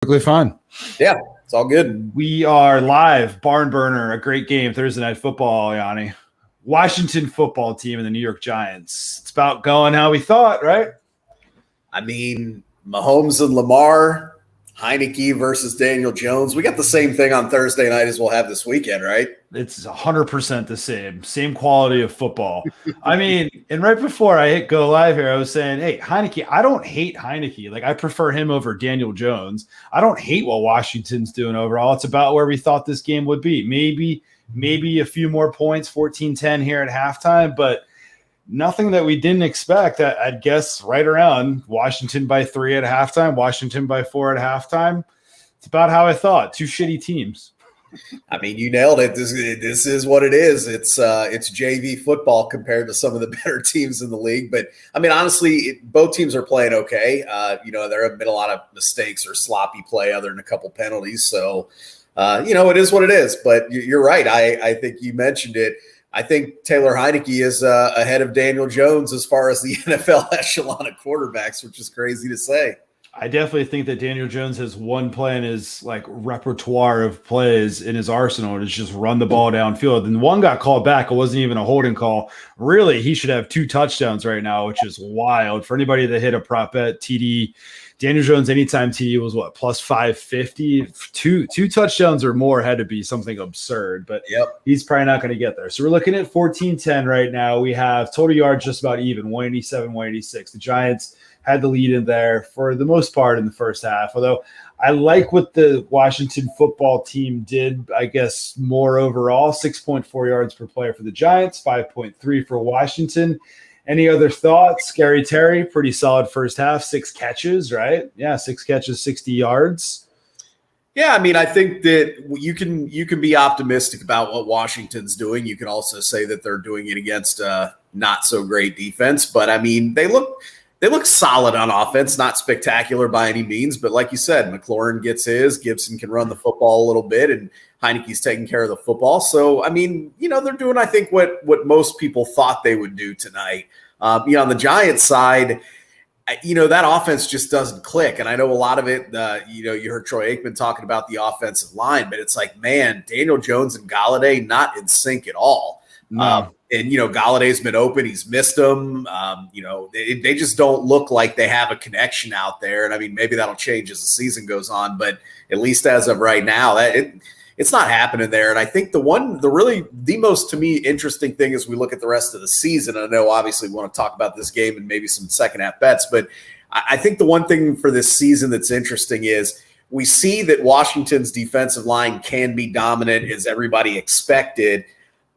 Perfectly fine. Yeah, it's all good. We are live. Barn burner, a great game. Thursday night football, Yanni. Washington football team and the New York Giants. It's about going how we thought, right? I mean, Mahomes and Lamar, Heineke versus Daniel Jones. We got the same thing on Thursday night as we'll have this weekend, right? It's 100% the same quality of football. I mean, and right before I hit go live here, I was saying, hey, Heineke, I don't hate Heineke. Like, I prefer him over Daniel Jones. I don't hate what Washington's doing overall. It's about where we thought this game would be. Maybe a few more points, 14-10 here at halftime, but nothing that we didn't expect. I'd guess right around Washington by 3 at halftime, Washington by 4 at halftime. It's about how I thought. Two shitty teams. I mean, you nailed it. This is what it is. It's JV football compared to some of the better teams in the league. But I mean, honestly, both teams are playing okay. There have been a lot of mistakes or sloppy play other than a couple penalties. So, it is what it is. But you're right. I think you mentioned it. I think Taylor Heineke is ahead of Daniel Jones as far as the NFL echelon of quarterbacks, which is crazy to say. I definitely think that Daniel Jones has one play in his repertoire of plays in his arsenal, and it's just run the ball downfield. And one got called back. It wasn't even a holding call. Really, he should have 2 touchdowns right now, which is wild. For anybody that hit a prop bet TD, Daniel Jones anytime TD was plus 550. Two touchdowns or more had to be something absurd, but He's probably not going to get there. So we're looking at 14-10 right now. We have total yards just about even, 187, 186. The Giants had the lead in there for the most part in the first half. Although I like what the Washington football team did, I guess, more overall. 6.4 yards per player for the Giants, 5.3 for Washington. Any other thoughts? Scary Terry, pretty solid first half, 6 catches, right? Yeah, 6 catches, 60 yards. Yeah, I mean, I think that you can be optimistic about what Washington's doing. You can also say that they're doing it against a not so great defense. But I mean, they look solid on offense, not spectacular by any means. But like you said, McLaurin gets his, Gibson can run the football a little bit, and Heineke's taking care of the football. So, I mean, they're doing, I think, what most people thought they would do tonight. On the Giants side, that offense just doesn't click. And I know a lot of it, you heard Troy Aikman talking about the offensive line, but it's like, man, Daniel Jones and Golladay not in sync at all. No. Galladay's been open. He's missed them. They just don't look like they have a connection out there. And I mean, maybe that'll change as the season goes on, but at least as of right now, it's not happening there. And I think the most, to me, interesting thing as we look at the rest of the season, and I know obviously we want to talk about this game and maybe some second half bets, but I think the one thing for this season that's interesting is we see that Washington's defensive line can be dominant as everybody expected.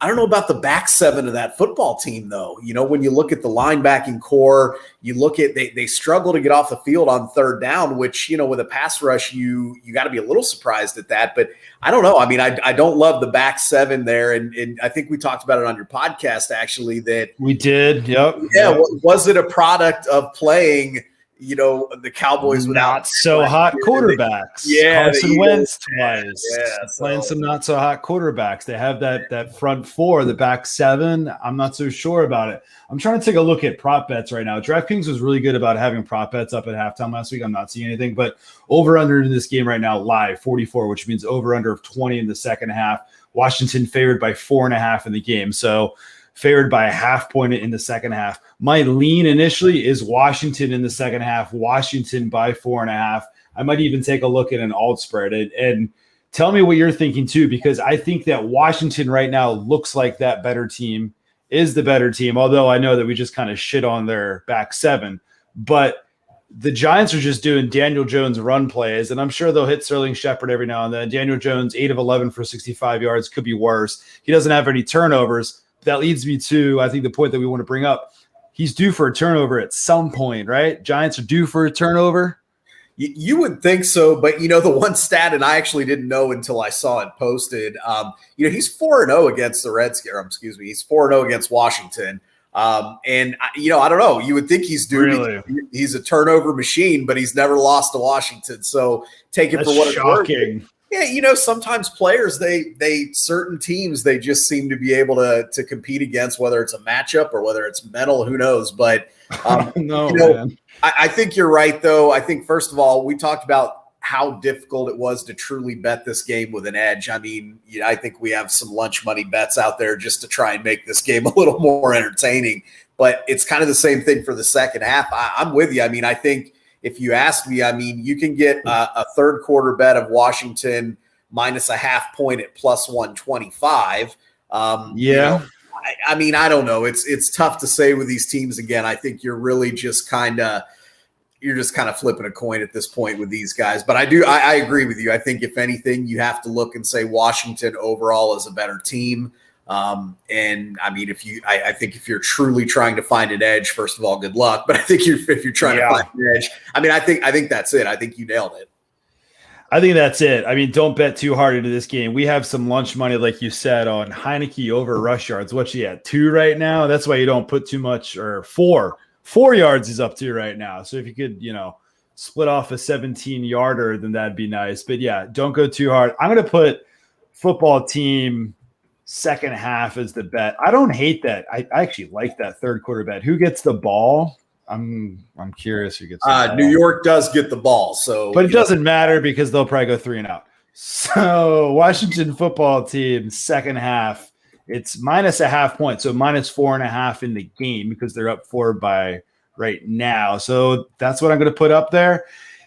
I don't know about the back 7 of that football team, though. When you look at the linebacking core, you look at they struggle to get off the field on third down, which, with a pass rush, you got to be a little surprised at that. But I don't know. I mean, I don't love the back 7 there. And I think we talked about it on your podcast, actually, that we did. Yep. Yeah. Was it a product of playing the Cowboys without not so hot quarterbacks? Yeah, Carson Wentz twice. Yeah, playing some not so hot quarterbacks. They have that front 4, the back 7. I'm not so sure about it. I'm trying to take a look at prop bets right now. DraftKings was really good about having prop bets up at halftime last week. I'm not seeing anything, but over under in this game right now, live 44, which means over under of 20 in the second half. Washington favored by 4.5 in the game. So favored by a half point in the second half. My lean initially is Washington in the second half, Washington by 4.5. I might even take a look at an alt spread and tell me what you're thinking too, because I think that Washington right now looks like that better team, is the better team, although I know that we just kind of shit on their back 7. But the Giants are just doing Daniel Jones run plays, and I'm sure they'll hit Sterling Shepard every now and then. Daniel Jones, 8 of 11 for 65 yards, could be worse. He doesn't have any turnovers. That leads me to, I think, the point that we want to bring up. He's due for a turnover at some point, right? Giants are due for a turnover. You would think so, but the one stat, and I actually didn't know until I saw it posted. He's 4-0 against the Redskins. He's 4-0 against Washington. I don't know. You would think he's due. Really? He's a turnover machine, but he's never lost to Washington. So take it for what it's worth. Yeah, sometimes players, certain teams, they just seem to be able to compete against, whether it's a matchup or whether it's mental, who knows. But man. I think you're right, though. I think, first of all, we talked about how difficult it was to truly bet this game with an edge. I mean, I think we have some lunch money bets out there just to try and make this game a little more entertaining. But it's kind of the same thing for the second half. I'm with you. I mean, I think if you ask me, I mean, you can get a third quarter bet of Washington minus a half point at plus 125. I mean, I don't know. It's tough to say with these teams. Again, I think you're really just kind of flipping a coin at this point with these guys. But I agree with you. I think if anything, you have to look and say Washington overall is a better team. And I mean, I think if you're truly trying to find an edge, first of all, good luck. But I think if you're trying to find an edge, I mean, I think that's it. I think you nailed it. I think that's it. I mean, don't bet too hard into this game. We have some lunch money, like you said, on Heineke over rush yards. What's he at? 2 right now? That's why you don't put too much, or 4. 4 yards is up to right now. So if you could, split off a 17-yarder, then that'd be nice. But yeah, don't go too hard. I'm going to put football team second half as the bet. I don't hate that. I actually like that third quarter bet. Who gets the ball? I'm curious who gets the ball. New York does get the ball, but it doesn't matter because they'll probably go 3 and out. So Washington football team second half, it's minus a half point, so minus 4.5 in the game because they're up 4 by right now. So that's what I'm going to put up there.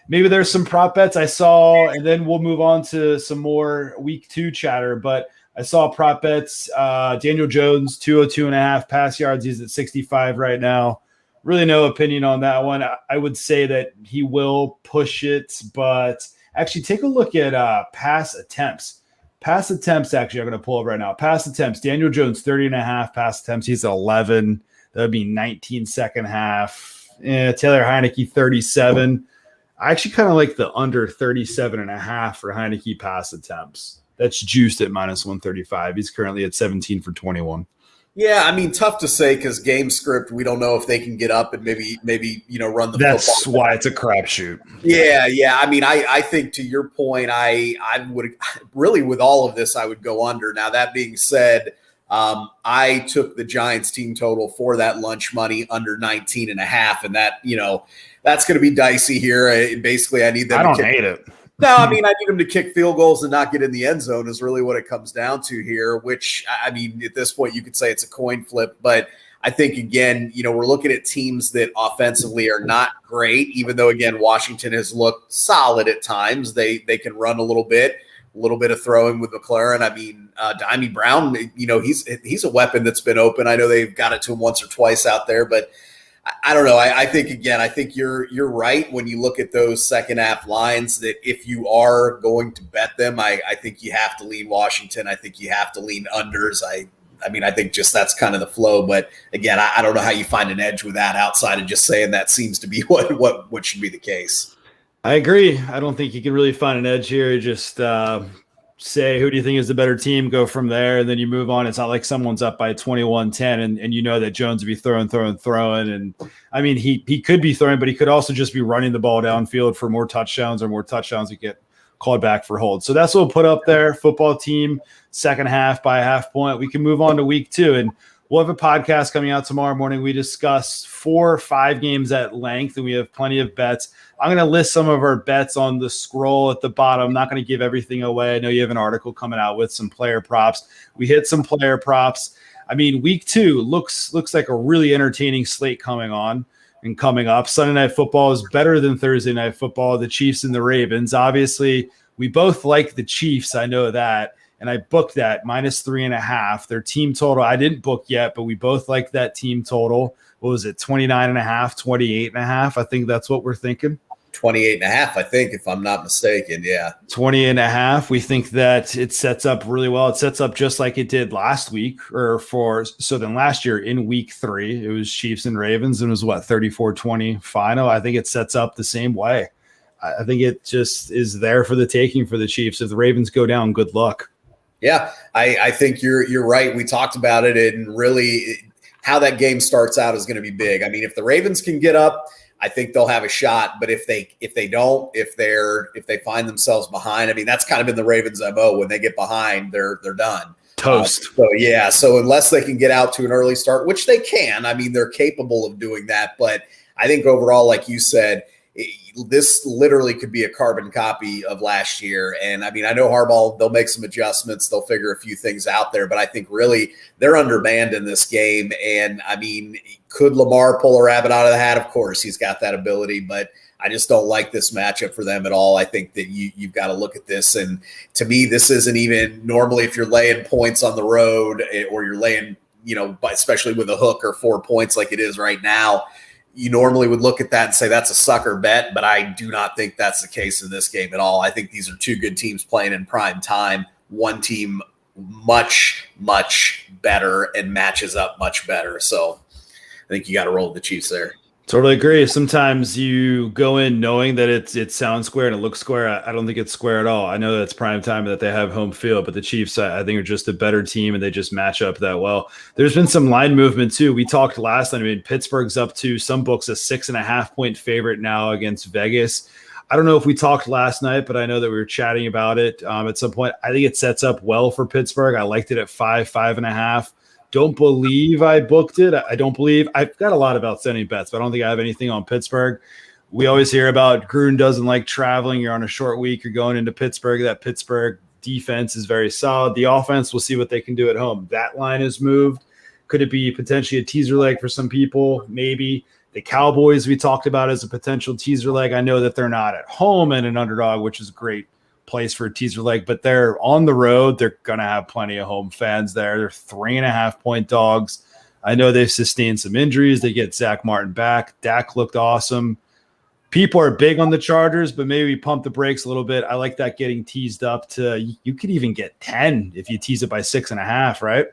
Maybe there's some prop bets I saw, and then we'll move on to some more week 2 chatter. But I saw prop bets. Daniel Jones, 202.5 pass yards. He's at 65 right now. Really no opinion on that one. I would say that he will push it, but actually take a look at pass attempts. Pass attempts, actually, I'm going to pull up right now. Pass attempts, Daniel Jones, 30.5 pass attempts. He's 11. That would be 19 second half. Taylor Heineke, 37. I actually kind of like the under 37.5 for Heineke pass attempts. That's juiced at minus 135. He's currently at 17 for 21. Yeah, I mean, tough to say because game script, we don't know if they can get up and maybe run the That's football. why it's a crapshoot. Yeah. I mean, I think to your point, I would really with all of this, I would go under. Now, that being said, I took the Giants team total for that lunch money under 19.5, and that, that's going to be dicey here. Basically, I need them. I don't hate it. No, I mean, I need them to kick field goals and not get in the end zone is really what it comes down to here, which, I mean, at this point, you could say it's a coin flip. But I think, again, we're looking at teams that offensively are not great, even though, again, Washington has looked solid at times. They can run a little bit of throwing with McLaurin. I mean, Dimey Brown, he's a weapon that's been open. I know they've got it to him once or twice out there, but I don't know. I think you're right when you look at those second half lines that if you are going to bet them, I think you have to lean Washington. I think you have to lean unders. I mean, I think just that's kind of the flow. But again, I don't know how you find an edge with that outside of just saying that seems to be what should be the case. I agree. I don't think you can really find an edge here. Just say, who do you think is the better team? Go from there, and then you move on. It's not like someone's up by 21-10, and you know that Jones would be throwing. And I mean, he could be throwing, but he could also just be running the ball downfield for more touchdowns that get called back for holds. So that's what we'll put up there. Football team, second half by a half point. We can move on to week 2, and we'll have a podcast coming out tomorrow morning. We discuss 4 or 5 games at length, and we have plenty of bets. I'm going to list some of our bets on the scroll at the bottom. I'm not going to give everything away. I know you have an article coming out with some player props. We hit some player props. I mean, week 2 looks like a really entertaining slate coming up. Sunday Night Football is better than Thursday Night Football, the Chiefs and the Ravens. Obviously, we both like the Chiefs. I know that. And I booked that minus 3.5. Their team total, I didn't book yet, but we both like that team total. What was it? 29.5, 28.5. I think that's what we're thinking. 28.5, I think, if I'm not mistaken. Yeah. 28.5. We think that it sets up really well. It sets up just like it did last week then last year in week 3, it was Chiefs and Ravens and it was 34-20 final. I think it sets up the same way. I think it just is there for the taking for the Chiefs. If the Ravens go down, good luck. Yeah, I think you're right. We talked about it, and really how that game starts out is going to be big. I mean, if the Ravens can get up, I think they'll have a shot. But if they don't, if they find themselves behind, I mean, that's kind of been the Ravens' MO. When they get behind, they're done. Toast. So unless they can get out to an early start, which they can, I mean, they're capable of doing that. But I think overall, like you said, this literally could be a carbon copy of last year. And I mean, I know Harbaugh, they'll make some adjustments. They'll figure a few things out there, but I think really they're undermanned in this game. And I mean, could Lamar pull a rabbit out of the hat? Of course, he's got that ability, but I just don't like this matchup for them at all. I think that you've got to look at this. And to me, this isn't even normally if you're laying points on the road or you're laying, especially with a hook or 4 points like it is right now, you normally would look at that and say that's a sucker bet, but I do not think that's the case in this game at all. I think these are two good teams playing in prime time. One team much, much better and matches up much better. So I think you got to roll with the Chiefs there. Totally agree. Sometimes you go in knowing that it sounds square and it looks square. I don't think it's square at all. I know that it's prime time and that they have home field, but the Chiefs, I think, are just a better team and they just match up that well. There's been some line movement too. We talked last time. I mean, Pittsburgh's up to some books a 6.5 point favorite now against Vegas. I don't know if we talked last night, but I know that we were chatting about it at some point. I think it sets up well for Pittsburgh. I liked it at 5.5. Don't believe I booked it. I don't believe I've got a lot of outstanding bets, but I don't think I have anything on Pittsburgh. We always hear about Gruden doesn't like traveling. You're on a short week. You're going into Pittsburgh. That Pittsburgh defense is very solid. The offense, we'll see what they can do at home. That line is moved. Could it be potentially a teaser leg for some people? Maybe. The Cowboys we talked about as a potential teaser leg. I know that they're not at home and an underdog, which is great place for a teaser leg, but they're on the road. They're going to have plenty of home fans there. They're 3.5 point dogs. I know they've sustained some injuries. They get Zach Martin back. Dak looked awesome. People are big on the Chargers, but maybe pump the brakes a little bit. I like that getting teased up to, you could even get 10 if you tease it by 6.5, right?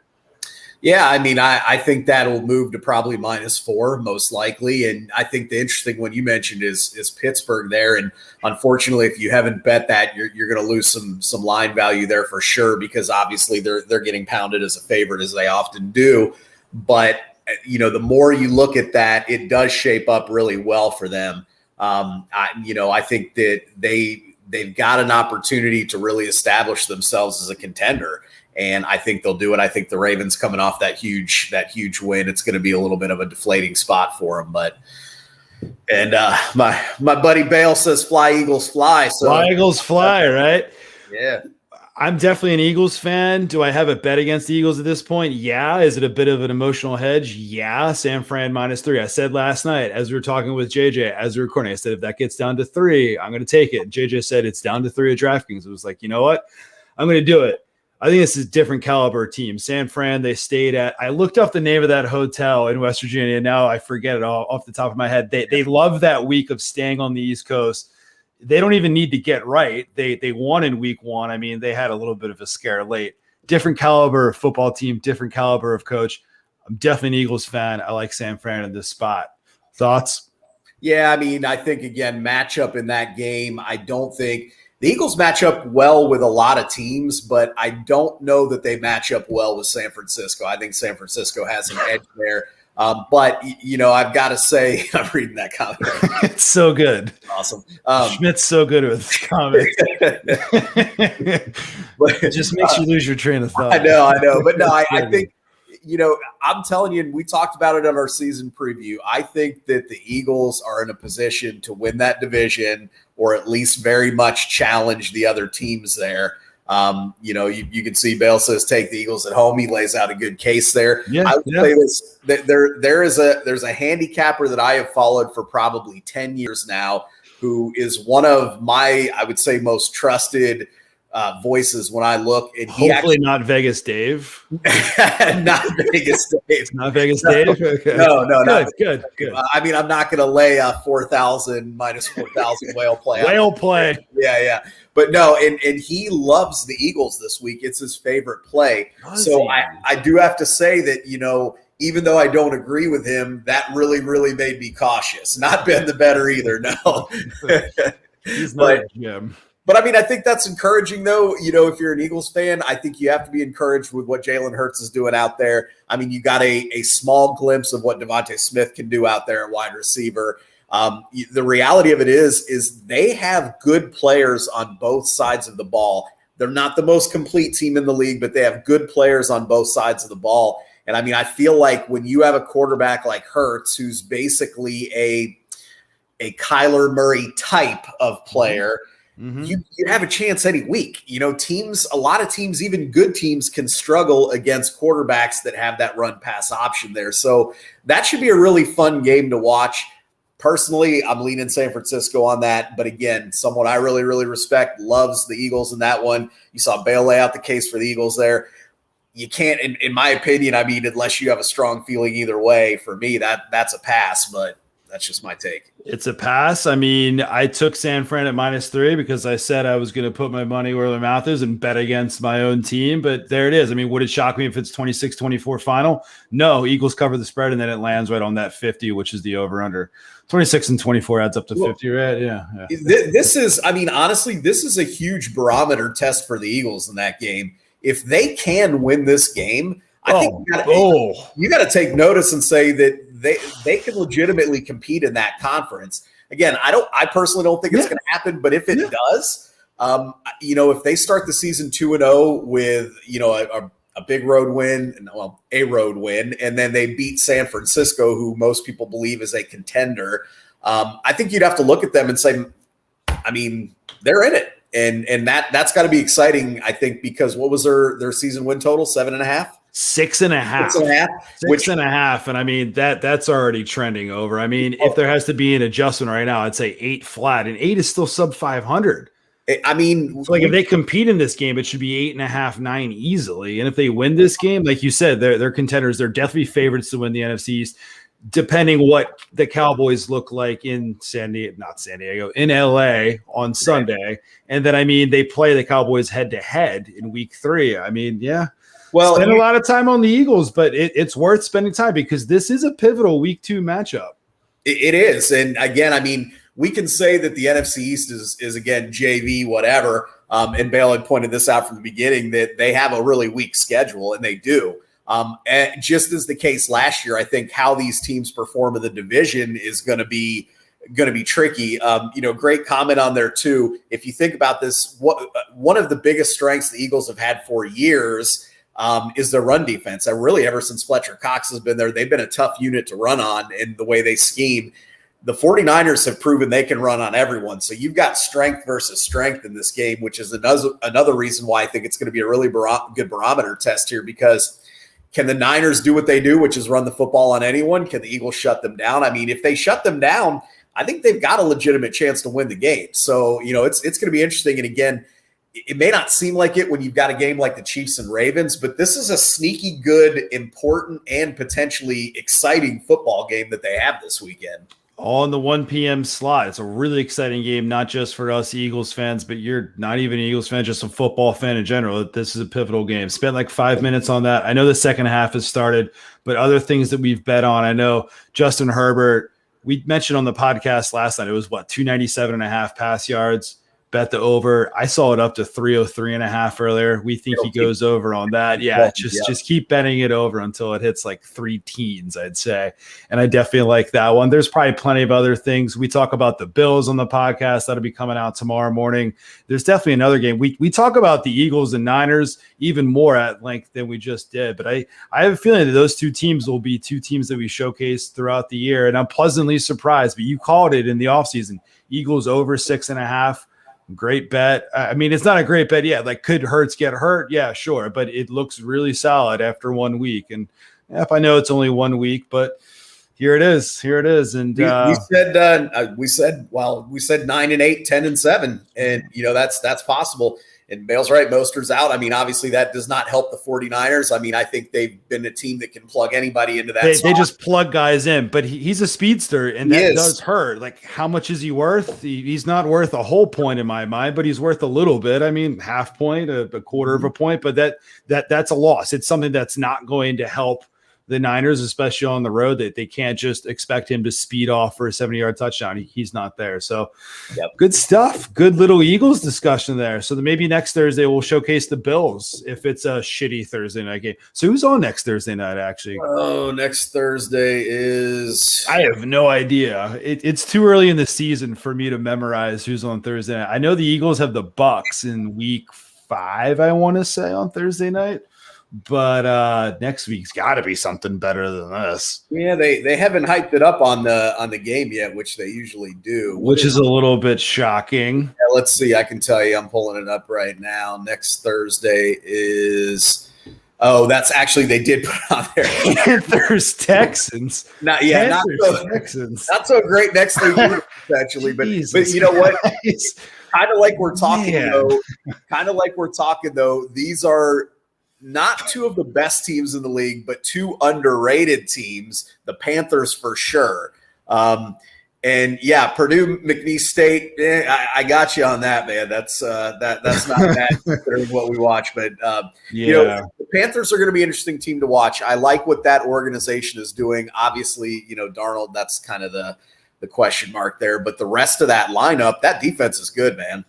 Yeah, I mean, I think that'll move to probably -4 most likely. And I think the interesting one you mentioned is Pittsburgh there. And unfortunately, if you haven't bet that, you're going to lose some line value there for sure, because obviously they're getting pounded as a favorite as they often do. But the more you look at that, it does shape up really well for them. I think that they've got an opportunity to really establish themselves as a contender. And I think they'll do it. I think the Ravens coming off that huge win, it's going to be a little bit of a deflating spot for them. But my buddy Bale says, "Fly Eagles, fly." So fly Eagles, fly, right? Yeah, I'm definitely an Eagles fan. Do I have a bet against the Eagles at this point? Yeah. Is it a bit of an emotional hedge? Yeah. San Fran -3. I said last night as we were talking with JJ as we were recording, I said if that gets down to 3, I'm going to take it. JJ said it's down to 3 at DraftKings. It was like, you know what? I'm going to do it. I think this is a different caliber team. San Fran, they stayed at – I looked up the name of that hotel in West Virginia. Now I forget it all off the top of my head. They love that week of staying on the East Coast. They don't even need to get right. They won in week 1. I mean, they had a little bit of a scare late. Different caliber of football team, different caliber of coach. I'm definitely an Eagles fan. I like San Fran in this spot. Thoughts? Yeah, I mean, I think, again, matchup in that game, I don't think – the Eagles match up well with a lot of teams, but I don't know that they match up well with San Francisco. I think San Francisco has an edge there. But, I've got to say, I'm reading that comment. It's so good. Awesome. Schmidt's so good with his comments. It just makes you lose your train of thought. I know. But no, I think, I'm telling you, and we talked about it on our season preview, I think that the Eagles are in a position to win that division or at least very much challenge the other teams there. You can see Bale says take the Eagles at home. He lays out a good case there. Yeah, I would say this, that there's a handicapper that I have followed for probably 10 years now, who is one of my, I would say, most trusted voices when I look. And hopefully not Vegas Dave. Not Vegas Dave. Not Vegas Dave? Okay. No, Good. I mean, I'm not going to lay a 4,000 -4,000 whale play. Whale play. Yeah. But no, and he loves the Eagles this week. It's his favorite play. So I do have to say that, even though I don't agree with him, that really, really made me cautious. Not been the better either, no. He's not Jim. But, I mean, I think that's encouraging, though. If you're an Eagles fan, I think you have to be encouraged with what Jalen Hurts is doing out there. I mean, you got a small glimpse of what Devontae Smith can do out there at wide receiver. The reality of it is they have good players on both sides of the ball. They're not the most complete team in the league, but they have good players on both sides of the ball. And, I mean, I feel like when you have a quarterback like Hurts, who's basically a Kyler Murray type of player, Mm-hmm. you have a chance any week. You know, a lot of teams, even good teams, can struggle against quarterbacks that have that run pass option there. So that should be a really fun game to watch. Personally, I'm leaning San Francisco on that. But again, someone I really, really respect, loves the Eagles in that one. You saw Bale lay out the case for the Eagles there. You can't, in my opinion, I mean, unless you have a strong feeling either way, for me, that's a pass. But that's just my take. It's a pass. I mean, I took San Fran at -3 because I said I was going to put my money where my mouth is and bet against my own team. But there it is. I mean, would it shock me if it's 26-24 final? No, Eagles cover the spread and then it lands right on that 50, which is the over-under. 26 and 24 adds up to 50, right? Yeah. This is, I mean, honestly, this is a huge barometer test for the Eagles in that game. If they can win this game, I think you got to take notice and say that they can legitimately compete in that conference. Again, I personally don't think it's going to happen, but if it does, if they start the season 2-0 with, a big road win, a road win, and then they beat San Francisco, who most people believe is a contender, I think you'd have to look at them and say, I mean, they're in it. And that's got to be exciting, I think, because what was their season win total? 7.5? 6.5. 6.5. And I mean, that's already trending over. I mean, if there has to be an adjustment right now, I'd say 8 flat, and 8 is still sub 500. I mean, so if they compete in this game, it should be 8.5, 9 easily. And if they win this game, like you said, they're contenders. They're definitely favorites to win the NFC East, depending what the Cowboys look like in in LA on Sunday. And then, I mean, they play the Cowboys head to head in week 3. I mean, yeah. Well, spend a lot of time on the Eagles, but it's worth spending time because this is a pivotal week 2 matchup. It is. And again, I mean, we can say that the NFC East is again, JV, whatever. And Bale had pointed this out from the beginning that they have a really weak schedule, and they do. And just as the case last year, I think how these teams perform in the division is going to be tricky. Great comment on there too. If you think about this, one of the biggest strengths the Eagles have had for years is their run defense. Really, ever since Fletcher Cox has been there, they've been a tough unit to run on in the way they scheme. The 49ers have proven they can run on everyone. So you've got strength versus strength in this game, which is another reason why I think it's going to be a really good barometer test here, because can the Niners do what they do, which is run the football on anyone? Can the Eagles shut them down? I mean, if they shut them down, I think they've got a legitimate chance to win the game. So, it's going to be interesting. And again, it may not seem like it when you've got a game like the Chiefs and Ravens, but this is a sneaky good, important, and potentially exciting football game that they have this weekend. All in the 1 p.m. slot. It's a really exciting game, not just for us Eagles fans, but you're not even an Eagles fan, just a football fan in general. This is a pivotal game. Spent like 5 minutes on that. I know the second half has started, but other things that we've bet on. I know Justin Herbert, we mentioned on the podcast last night, it was 297.5 pass yards. Bet the over. I saw it up to 303.5 earlier. We think he goes over on that. Yeah, just keep betting it over until it hits like 3 teens, I'd say. And I definitely like that one. There's probably plenty of other things. We talk about the Bills on the podcast. That'll be coming out tomorrow morning. There's definitely another game. We talk about the Eagles and Niners even more at length than we just did. But I have a feeling that those 2 teams will be 2 teams that we showcase throughout the year. And I'm pleasantly surprised. But you called it in the offseason. Eagles over 6.5. Great bet. I mean, it's not a great bet yet. Like, could Hurts get hurt? Yeah, sure. But it looks really solid after 1 week. And if I know it's only 1 week, but here it is. And we said 9-8, 10-7, and that's possible. And Bale's right. Mostert's out. I mean, obviously that does not help the 49ers. I mean, I think they've been a team that can plug anybody into that. They just plug guys in, but he's a speedster, and that does hurt. Like, how much is he worth? He's not worth a whole point in my mind, but he's worth a little bit. I mean, half point, a quarter of a point, but that's a loss. It's something that's not going to help the Niners, especially on the road, that they can't just expect him to speed off for a 70-yard touchdown. He's not there. So Good stuff. Good little Eagles discussion there. So maybe next Thursday we'll showcase the Bills if it's a shitty Thursday night game. So who's on next Thursday night, actually? Oh, next Thursday is – I have no idea. It's too early in the season for me to memorize who's on Thursday night. I know the Eagles have the Bucks in week 5, I want to say, on Thursday night. but next week's got to be something better than this. Yeah, they haven't hyped it up on the game yet, which they usually do. Which is a little bit shocking. Yeah, let's see. I can tell you, I'm pulling it up right now. Next Thursday is. Oh, that's actually they did put on there. Panthers Texans. Not Texans. Not so great next week actually, but you know what? Kind of like we're talking though. These are not two of the best teams in the league, but two underrated teams. The Panthers for sure. And yeah, Purdue, McNeese State. I got you on that, man. That's not bad considering what we watch, but you know, the Panthers are going to be an interesting team to watch. I like what that organization is doing. Obviously, you know, Darnold. That's kind of the question mark there, but the rest of that lineup, that defense is good, man.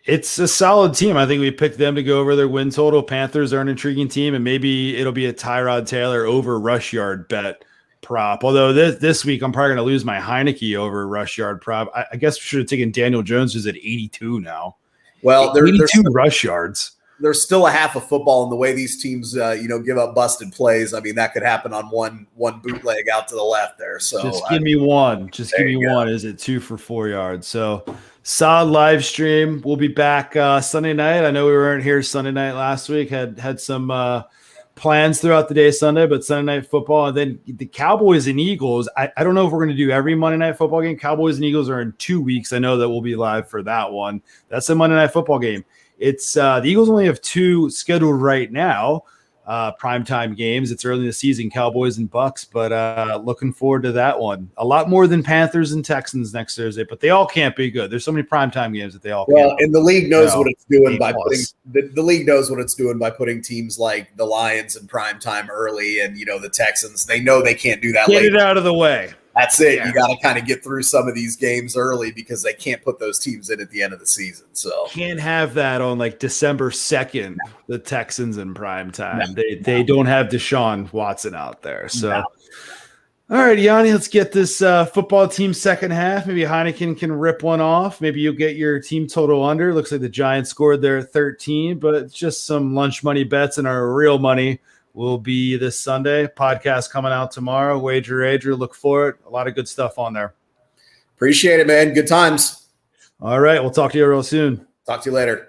It's a solid team. I think we picked them to go over their win total. Panthers are an intriguing team, and maybe it'll be a Tyrod Taylor over rush yard bet prop. Although this week I'm probably going to lose my Heineke over rush yard prop. I guess we should have taken Daniel Jones, who's at 82 now. Well, there's 82 rush yards. There's still a half of football in the way these teams, give up busted plays. I mean, that could happen on one bootleg out to the left there. So just give me one. Just give me one. Is it 2 for 4 yards? So solid live stream. We'll be back Sunday night. I know we weren't here Sunday night last week. Had some plans throughout the day Sunday, but Sunday night football. And then the Cowboys and Eagles. I don't know if we're going to do every Monday night football game. Cowboys and Eagles are in 2 weeks. I know that we'll be live for that one. That's a Monday night football game. It's the Eagles only have 2 scheduled right now, primetime games. It's early in the season, Cowboys and Bucks, but looking forward to that one. A lot more than Panthers and Texans next Thursday, but they all can't be good. There's so many primetime games that they all can't. And the league knows what it's doing by putting the league knows what it's doing by putting teams like the Lions in primetime early, and the Texans. They know they can't do that. Get it out of the way. That's it. Yeah. You got to kind of get through some of these games early because they can't put those teams in at the end of the season. So can't have that on like December 2nd, the Texans in prime time. They don't have Deshaun Watson out there. So, all right, Yanni, let's get this football team second half. Maybe Heineken can rip one off. Maybe you'll get your team total under. Looks like the Giants scored their 13, but it's just some lunch money bets, and our real money will be this Sunday. Podcast coming out tomorrow. Wager. Look for it. A lot of good stuff on there. Appreciate it, man. Good times. All right. We'll talk to you real soon. Talk to you later.